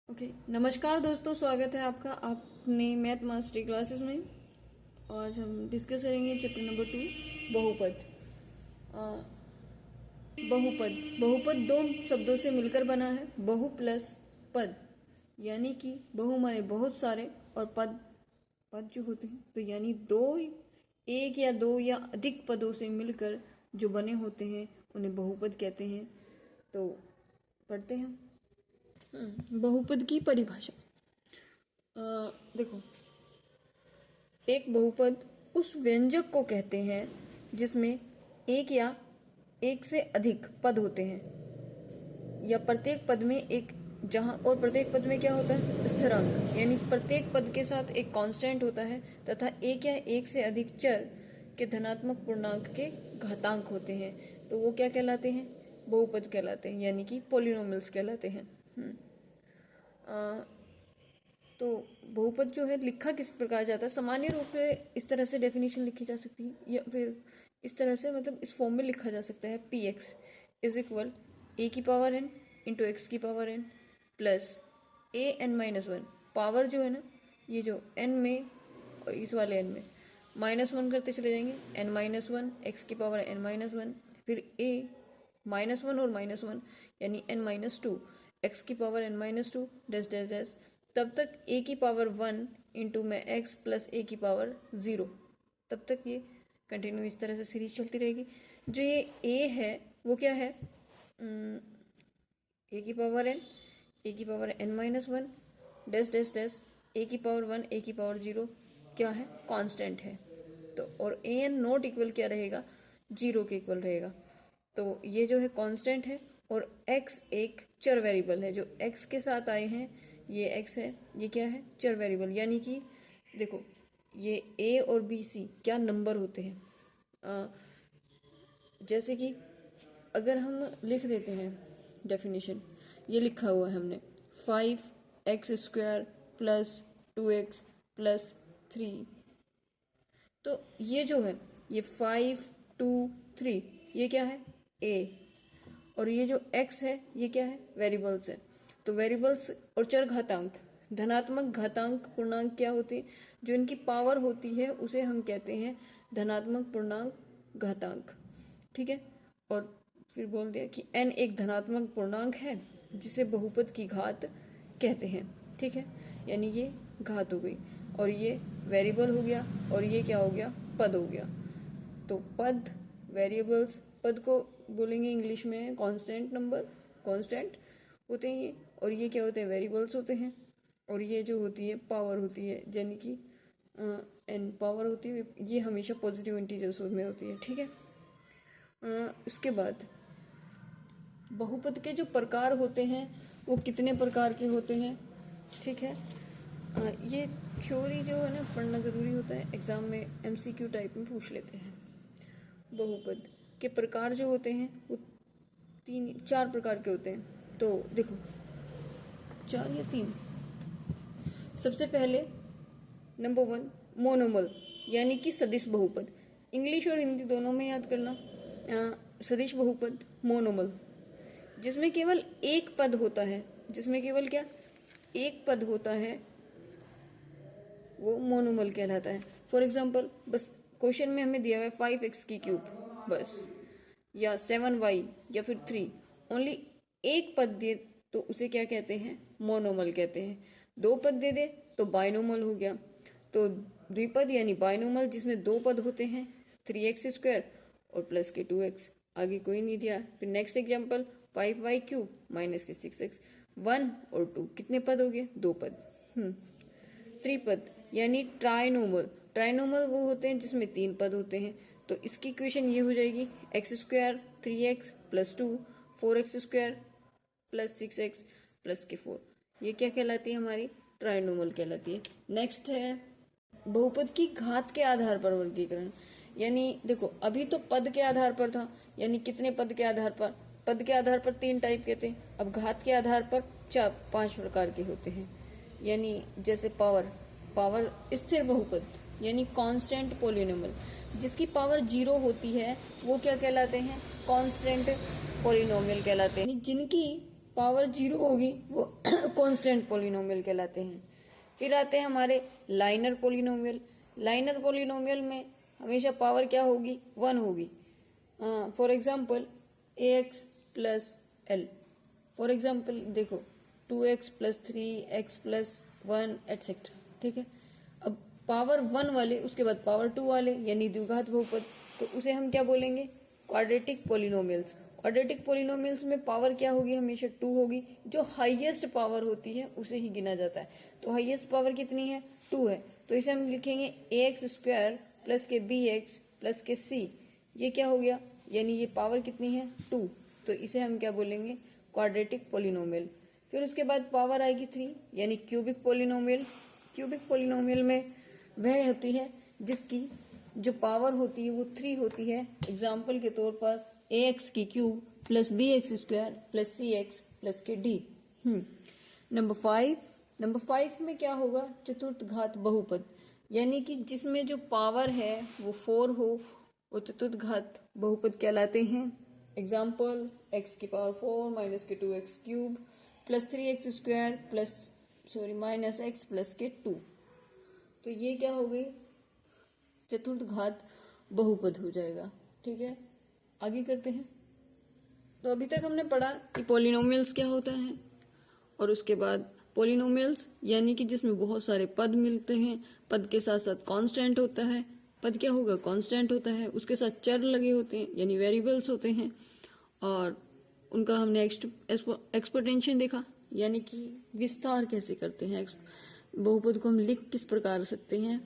Okay नमस्कार दोस्तों, स्वागत है आपका अपने मैथ मास्टरी क्लासेस में। आज हम डिस्कस करेंगे चैप्टर नंबर 2 बहुपद। बहुपद दो शब्दों से मिलकर बना है, बहु प्लस पद, यानी कि बहु माने बहुत सारे और पद जो होते हैं तो यानी एक या दो या अधिक पदों से मिलकर जो बने होते हैं उन्हें बहुपद कहते हैं। तो पढ़ते हैं बहुपद की परिभाषा। देखो, एक बहुपद उस व्यंजक को कहते हैं जिसमें एक या एक से अधिक पद होते हैं, या प्रत्येक पद में एक, जहां और प्रत्येक पद में क्या होता है, स्थिरांक, यानी प्रत्येक पद के साथ एक कांस्टेंट होता है तथा एक या एक से अधिक चर के धनात्मक पूर्णांक के घातांक होते हैं। तो वो क्या कहलाते हैं, बहुपद कहलाते हैं, यानी कि पॉलिनोमियल्स कहलाते हैं। तो बहुपद जो है लिखा किस प्रकार जाता है, सामान्य रूप से इस तरह से डेफिनेशन लिखी जा सकती है, या फिर इस तरह से, मतलब इस फॉर्म में लिखा जा सकता है। पी एक्स इज इक्वल ए की पावर एन इंटू एक्स की power N plus A N minus one. Power जो है ना, ये जो एन में और इस वाले एन में -1 करते चले जाएंगे, एन माइनस वन एक्स की पावर एन माइनस वन, फिर ए -1 और -1 यानी एन माइनस टू एक्स की power n minus two dash dash dash, तब तक ए की पावर 1 इंटू में एक्स प्लस ए की पावर 0, तब तक ये कंटिन्यू इस तरह से सीरीज चलती रहेगी। जो ये ए है वो क्या है, ए की power n minus one dash dash dash, a की पावर 1 ए की पावर 0 क्या है, कांस्टेंट है। तो और ए एन नॉट इक्वल क्या रहेगा, 0 के इक्वल रहेगा। तो ये जो है कांस्टेंट है, और x एक चर वेरिएबल है, जो x के साथ आए हैं, ये x है, ये क्या है, चर वेरिएबल। यानी कि देखो, ये a और b c क्या नंबर होते हैं। जैसे कि अगर हम लिख देते हैं डेफिनेशन, ये लिखा हुआ है हमने 5x² प्लस 2x प्लस 3। तो ये जो है, ये 5 2 3 ये क्या है, a, और ये जो x है ये क्या है, वेरिएबल्स है। तो वेरिएबल्स और चर घातांक, धनात्मक घातांक पूर्णांक क्या होते हैं, जो इनकी पावर होती है उसे हम कहते हैं धनात्मक पूर्णांक घातांक। ठीक है, और फिर बोल दिया कि n एक धनात्मक पूर्णांक है जिसे बहुपद की घात कहते हैं। ठीक है, यानी ये घात हो गई, और ये वेरिएबल हो गया, और ये क्या हो गया, पद हो गया। तो पद, वेरिएबल्स, पद को बोलेंगे इंग्लिश में कांस्टेंट नंबर, कांस्टेंट होते हैं ये, और ये क्या होते हैं, वेरिएबल्स होते हैं, और ये जो होती है पावर होती है, यानी कि एन पावर होती है, ये हमेशा पॉजिटिव इंटीजर्स में होती है। ठीक है, उसके बाद बहुपद के जो प्रकार होते हैं वो कितने प्रकार के होते हैं। ठीक है, ये थ्योरी जो है ना पढ़ना ज़रूरी होता है, एग्जाम में MCQ टाइप में पूछ लेते हैं। बहुपद के प्रकार जो होते हैं वो 4 प्रकार के होते हैं। तो देखो, 4 या 3। सबसे पहले नंबर 1 मोनोमल, यानी कि सदिश बहुपद। इंग्लिश और हिंदी दोनों में याद करना, सदिश बहुपद मोनोमल, जिसमें केवल एक पद होता है, जिसमें केवल क्या, एक पद होता है, वो मोनोमल कहलाता है। फॉर एग्जाम्पल, बस क्वेश्चन में हमें दिया हुआ है 5x की क्यूब बस, या 7y, या फिर 3, ओनली एक पद दे तो उसे क्या कहते हैं, मोनोमल कहते हैं। 2 पद दे दे तो बाइनोमल हो गया। तो द्विपद यानी बाइनोमल जिसमें 2 पद होते हैं, 3x² और प्लस के 2x, आगे कोई नहीं दिया। फिर next example 5y cube minus के 6x, 1 और 2 कितने पद हो गए, 2 पद। त्रिपद यानी ट्राइनोमल, ट्राइनोमल वो होते हैं जिसमें 3 पद होते हैं। तो इसकी इक्वेशन ये हो जाएगी x² 3x plus 2 4x² plus 6x plus के 4, ये क्या कहलाती है, हमारी ट्राइनोमल कहलाती है। नेक्स्ट है बहुपद की घात के आधार पर वर्गीकरण। यानी देखो, अभी तो पद के आधार पर था, यानी कितने पद के आधार पर, पद के आधार पर 3 टाइप के थे, अब घात के आधार पर 5 प्रकार के होते हैं। यानी जैसे पावर स्थिर बहुपद यानी कांस्टेंट पॉलिनोमियल, जिसकी पावर 0 होती है वो क्या कहलाते हैं, कांस्टेंट पॉलिनोमियल कहलाते हैं। जिनकी पावर 0 होगी वो कांस्टेंट पॉलिनोमियल कहलाते हैं। फिर आते हैं हमारे लाइनर पॉलिनोमियल। लाइनर पॉलिनोमियल में हमेशा पावर क्या होगी, 1 होगी। For example ax plus L, for example देखो 2x plus 3x plus 1 etcetera, ठीक है। अब पावर 1 वाले, उसके बाद पावर 2 वाले यानी द्विघात बहुपद, तो उसे हम क्या बोलेंगे, क्वाड्रेटिक पॉलिनोमियल्स। क्वाड्रेटिक पॉलिनोमियल्स में पावर क्या होगी, हमेशा 2 होगी। जो हाईएस्ट पावर होती है उसे ही गिना जाता है। तो हाईएस्ट पावर कितनी है, 2 है, तो इसे हम लिखेंगे ax स्क्वायर प्लस के bx प्लस के c। ये क्या हो गया, यानी ये पावर कितनी है, 2, तो इसे हम क्या बोलेंगे, क्वाड्रेटिक पॉलिनोमियल। फिर उसके बाद पावर आएगी 3 यानी क्यूबिक पॉलिनोमियल। क्यूबिक पॉलिनोमियल में वह होती है जिसकी जो पावर होती है वो 3 होती है। एग्जाम्पल के तौर पर ax की cube plus bx square plus cx plus के d। नंबर 5 में क्या होगा, चतुर्थ घात बहुपद, यानी कि जिसमें जो पावर है वो 4 हो, वो चतुर्थ घात बहुपद कहलाते हैं। एग्जाम्पल x की पावर 4 माइनस के 2x cube plus 3x square plus minus x plus के 2। तो ये क्या हो गई, चतुर्थ घात बहुपद हो जाएगा, ठीक है। आगे करते हैं। तो अभी तक हमने पढ़ा कि पॉलिनोमियल्स क्या होता है, और उसके बाद पॉलिनोमियल्स यानी कि जिसमें बहुत सारे पद मिलते हैं, पद के साथ साथ कांस्टेंट होता है। पद क्या होगा, कांस्टेंट होता है, उसके साथ चर लगे होते हैं यानी वेरिएबल्स होते हैं, और उनका हमने एक्सपोनेंशियल देखा, यानी कि विस्तार कैसे करते हैं, बहुपद को हम लिख किस प्रकार सकते हैं।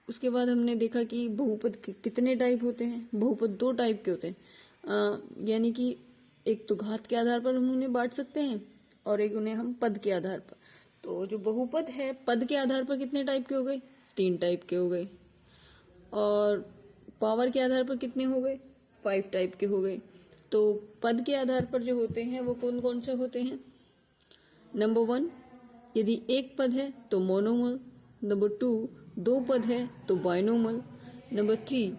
उसके बाद हमने देखा कि बहुपद कितने टाइप होते हैं। बहुपद 2 टाइप के होते हैं, यानी कि एक तो घात के आधार पर हम उन्हें बांट सकते हैं, और एक उन्हें हम पद के आधार पर। तो जो बहुपद है पद के आधार पर कितने टाइप के हो गए, 3 टाइप के हो गए, और पावर के आधार पर कितने हो गए, 5 टाइप के हो गए। तो पद के आधार पर जो होते हैं वो कौन कौन से होते हैं। नंबर 1, यदि एक पद है तो मोनोमल। नंबर 2, 2 पद है तो बाइनोमल। नंबर 3,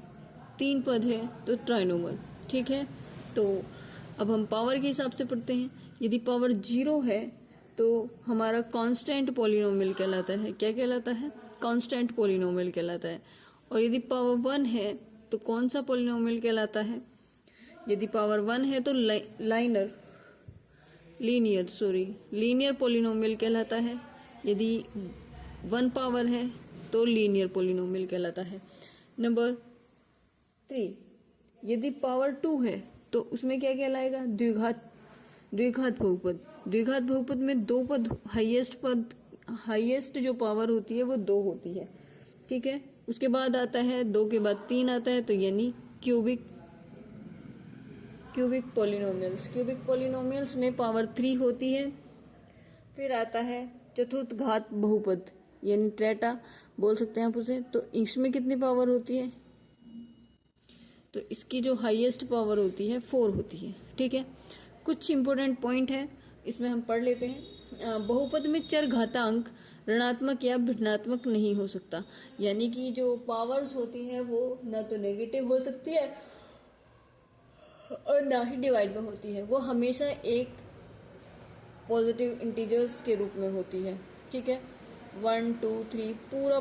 3 पद है तो ट्राइनोमल, ठीक है। तो अब हम पावर के हिसाब से पढ़ते हैं। यदि पावर 0 है तो हमारा कांस्टेंट पॉलिनोमियल कहलाता है। क्या कहलाता है, कांस्टेंट पॉलिनोमियल कहलाता है। और यदि पावर 1 है तो कौन सा पॉलिनोमियल कहलाता है, यदि पावर 1 है तो लीनियर पॉलिनोमियल कहलाता है। यदि 1 पावर है तो लीनियर पॉलिनोमियल कहलाता है। नंबर 3, यदि पावर 2 है तो उसमें क्या कहलाएगा, द्विघात बहुपद। द्विघात बहुपद में 2 पद, हाईएस्ट जो पावर होती है वो 2 होती है, ठीक है। उसके बाद आता है 2 के बाद 3 आता है, तो यानी क्यूबिक पॉलिनोमियल्स। क्यूबिक पॉलिनोमियल्स में पावर 3 होती है। फिर आता है चतुर्थ घात बहुपद यानी ट्रेटा बोल सकते हैं आप उसे। तो इसमें कितनी पावर होती है, तो इसकी जो हाईएस्ट पावर होती है 4 होती है, ठीक है। कुछ इंपॉर्टेंट पॉइंट है इसमें हम पढ़ लेते हैं। बहुपद में चर घातांक ऋणात्मक या भिन्नात्मक नहीं हो सकता, यानी कि जो पावर्स होती है वो ना तो नेगेटिव हो सकती है और ना ही डिवाइड में होती है, वो हमेशा एक पॉजिटिव इंटीजर्स के रूप में होती है, ठीक है। 1 2 3 पूरा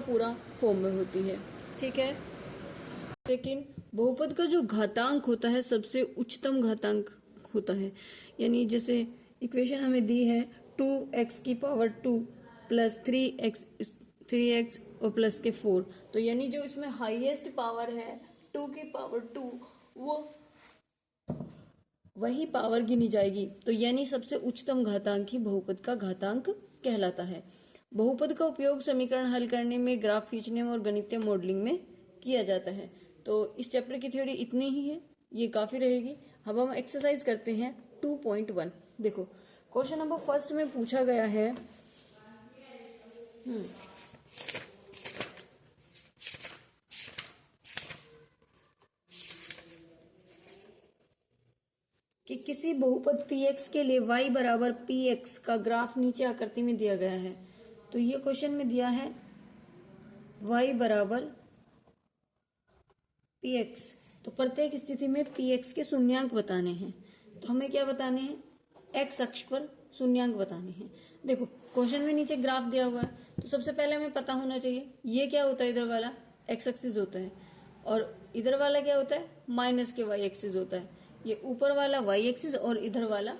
फॉर्म में होती है, ठीक है। लेकिन बहुपद का जो घातांक होता है सबसे उच्चतम घातांक होता है, यानी जैसे इक्वेशन हमें दी है 2x की पावर 2 प्लस 3x और प्लस के 4, तो यानी जो इसमें हाईएस्ट पावर है 2 की पावर 2 वो वही पावर गिनी जाएगी, तो यानी सबसे उच्चतम घातांक ही बहुपद का घातांक कहलाता है। बहुपद का उपयोग समीकरण हल करने में, ग्राफ खींचने में और गणितीय मॉडलिंग में किया जाता है। तो इस चैप्टर की थ्योरी इतनी ही है, ये काफी रहेगी। अब हम एक्सरसाइज करते हैं 2.1। देखो क्वेश्चन नंबर 1 में पूछा गया है कि किसी बहुपद px के लिए y बराबर px का ग्राफ नीचे आकृति में दिया गया है। तो ये क्वेश्चन में दिया है y बराबर px, तो प्रत्येक स्थिति में px के शून्यांक बताने हैं। तो हमें क्या बताने हैं, एक्स अक्ष पर शून्यांक बताने हैं। देखो क्वेश्चन में नीचे ग्राफ दिया हुआ है, तो सबसे पहले हमें पता होना चाहिए ये क्या होता है, इधर वाला एक्स एक्सिस होता है और इधर वाला क्या होता है, माइनस के वाई एक्सिस होता है। ये ऊपर वाला वाई एक्सिस और इधर वाला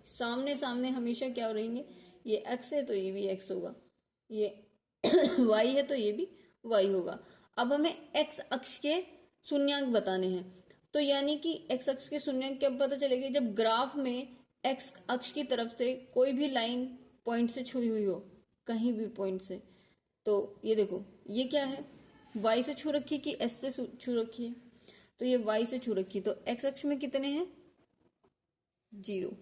सामने सामने हमेशा क्या हो रहेंगे, ये एक्स है तो ये भी एक्स होगा, ये वाई है तो ये भी वाई होगा। अब हमें एक्स अक्ष के शून्यांक बताने हैं, तो यानी कि एक्स अक्ष के शून्यांक कब पता चलेगी, जब ग्राफ में एक्स अक्ष की तरफ से कोई भी लाइन पॉइंट से छुई हुई हो, कहीं भी पॉइंट से। तो ये देखो ये क्या है, वाई से छू रखी कि एस से छू रखी है, तो ये वाई से छू रखी, तो एक्स अक्ष में कितने हैं 0,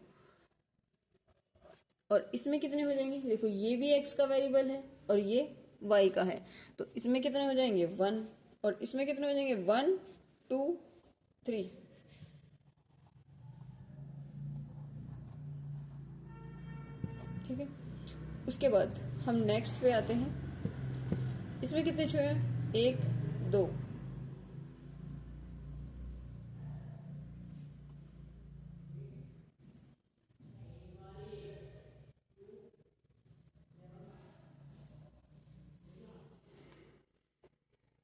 और इसमें कितने हो जाएंगे, देखो ये भी एक्स का वेरिएबल है और ये वाई का है, तो इसमें कितने हो जाएंगे 1, और इसमें कितने हो जाएंगे 1 2 3। ठीक है, उसके बाद हम नेक्स्ट पे आते हैं। इसमें कितने छुए हैं 1 2,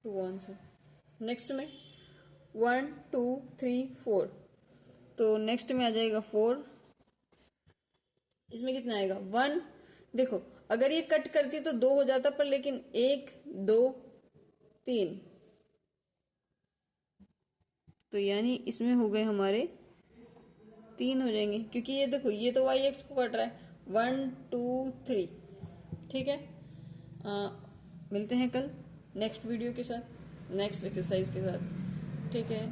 टू आंसर। नेक्स्ट में 1 2 3 4, तो नेक्स्ट में आ जाएगा 4, इसमें कितना आएगा 1। देखो अगर ये कट करती तो 2 हो जाता, पर लेकिन 1 2 3, तो यानी इसमें हो गए हमारे 3 हो जाएंगे, क्योंकि ये देखो ये तो वाई एक्स को कट रहा है 1 2 3। ठीक है, मिलते हैं कल नेक्स्ट वीडियो के साथ, नेक्स्ट एक्सरसाइज के साथ। ठीक है।